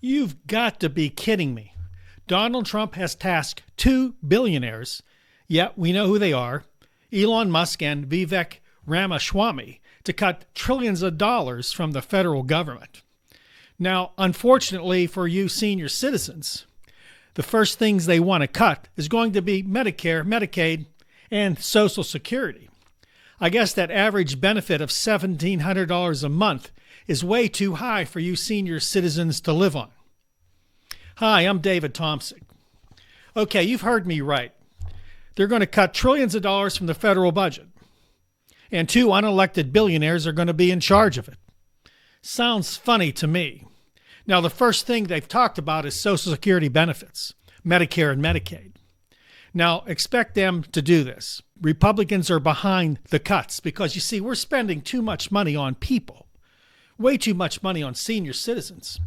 You've got to be kidding me. Donald Trump has tasked two billionaires, yet we know who they are, Elon Musk and Vivek Ramaswamy, to cut trillions of dollars from the federal government. Now, unfortunately for you senior citizens, the first things they want to cut is going to be Medicare, Medicaid, and Social Security. I guess that average benefit of $1,700 a month is way too high for you senior citizens to live on. Hi, I'm David Thompson. Okay, you've heard me right. They're going to cut trillions of dollars from the federal budget, and two unelected billionaires are going to be in charge of it. Sounds funny to me. Now, the first thing they've talked about is Social Security benefits, Medicare and Medicaid. Now, expect them to do this. Republicans are behind the cuts because, you see, we're spending too much money on people, way too much money on senior citizens.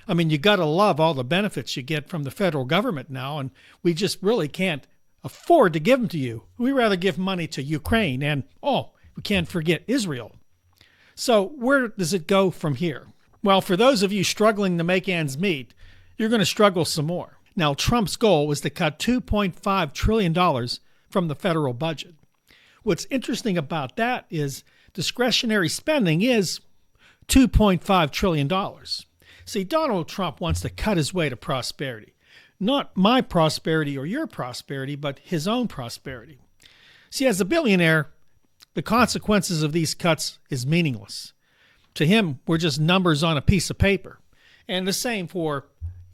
I mean, you got to love all the benefits you get from the federal government now, and we just really can't afford to give them to you. We'd rather give money to Ukraine and, we can't forget Israel. So where does it go from here? Well, for those of you struggling to make ends meet, you're going to struggle some more. Now, Trump's goal was to cut $2.5 trillion from the federal budget. What's interesting about that is discretionary spending is $2.5 trillion. See, Donald Trump wants to cut his way to prosperity. Not my prosperity or your prosperity, but his own prosperity. See, as a billionaire, the consequences of these cuts is meaningless. To him, we're just numbers on a piece of paper. And the same for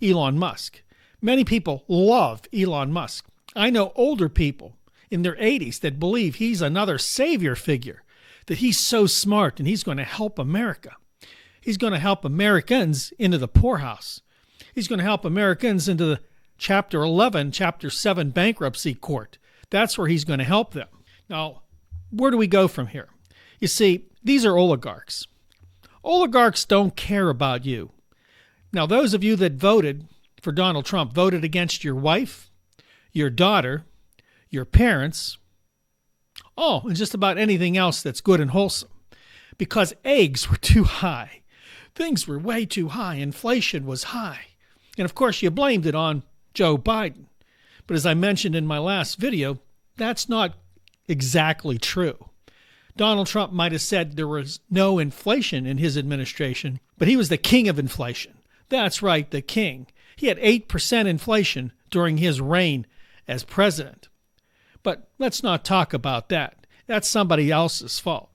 Elon Musk. Many people love Elon Musk. I know older people in their 80s that believe he's another savior figure, that he's so smart and he's going to help America. He's going to help Americans into the poorhouse. He's going to help Americans into the Chapter 11, Chapter 7 bankruptcy court. That's where he's going to help them. Now, where do we go from here? You see, these are oligarchs. Oligarchs don't care about you. Now, those of you that voted for Donald Trump voted against your wife, your daughter, your parents, and just about anything else that's good and wholesome. Because eggs were too high. Things were way too high. Inflation was high. And of course, you blamed it on Joe Biden. But as I mentioned in my last video, that's not exactly true. Donald Trump might have said there was no inflation in his administration, but he was the king of inflation. That's right, the king. He had 8% inflation during his reign as president. But let's not talk about that. That's somebody else's fault.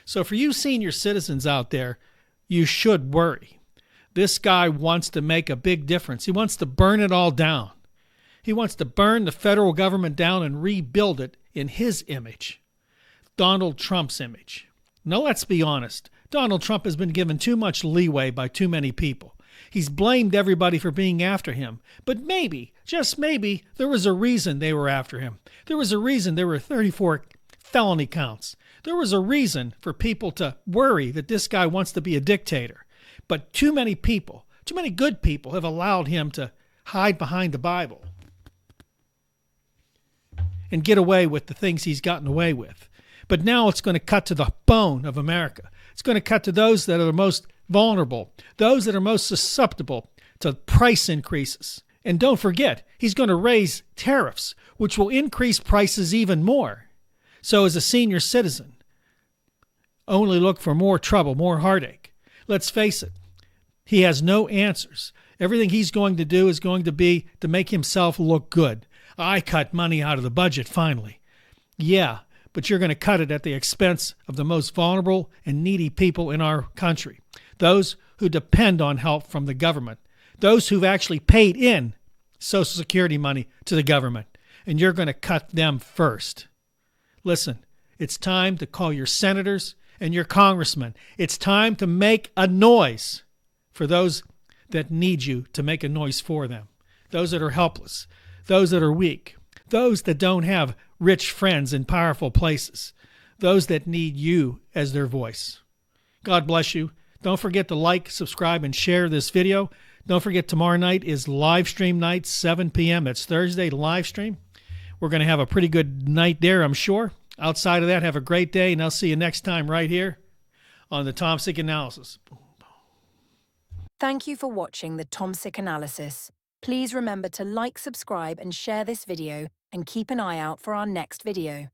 So for you senior citizens out there, you should worry. This guy wants to make a big difference. He wants to burn it all down. He wants to burn the federal government down and rebuild it in his image, Donald Trump's image. Now, let's be honest. Donald Trump has been given too much leeway by too many people. He's blamed everybody for being after him. But maybe, just maybe, there was a reason they were after him. There was a reason there were 34 felony counts. There was a reason for people to worry that this guy wants to be a dictator. But too many people, too many good people have allowed him to hide behind the Bible and get away with the things he's gotten away with. But now it's going to cut to the bone of America. It's going to cut to those that are the most vulnerable, those that are most susceptible to price increases. And don't forget, he's going to raise tariffs, which will increase prices even more. So as a senior citizen, only look for more trouble, more heartache. Let's face it, he has no answers. Everything he's going to do is going to be to make himself look good. I cut money out of the budget finally. Yeah, but you're going to cut it at the expense of the most vulnerable and needy people in our country. Those who depend on help from the government. Those who've actually paid in Social Security money to the government. And you're going to cut them first. Listen, it's time to call your senators and your congressmen. It's time to make a noise for those that need you to make a noise for them. Those that are helpless. Those that are weak. Those that don't have rich friends in powerful places. Those that need you as their voice. God bless you. Don't forget to like, subscribe, and share this video. Don't forget tomorrow night is live stream night, 7 p.m. It's Thursday live stream. We're going to have a pretty good night there, I'm sure. Outside of that, have a great day, and I'll see you next time right here on the Thompson Analysis. Thank you for watching the Tomsic analysis. Please remember to like, subscribe, and share this video, and keep an eye out for our next video.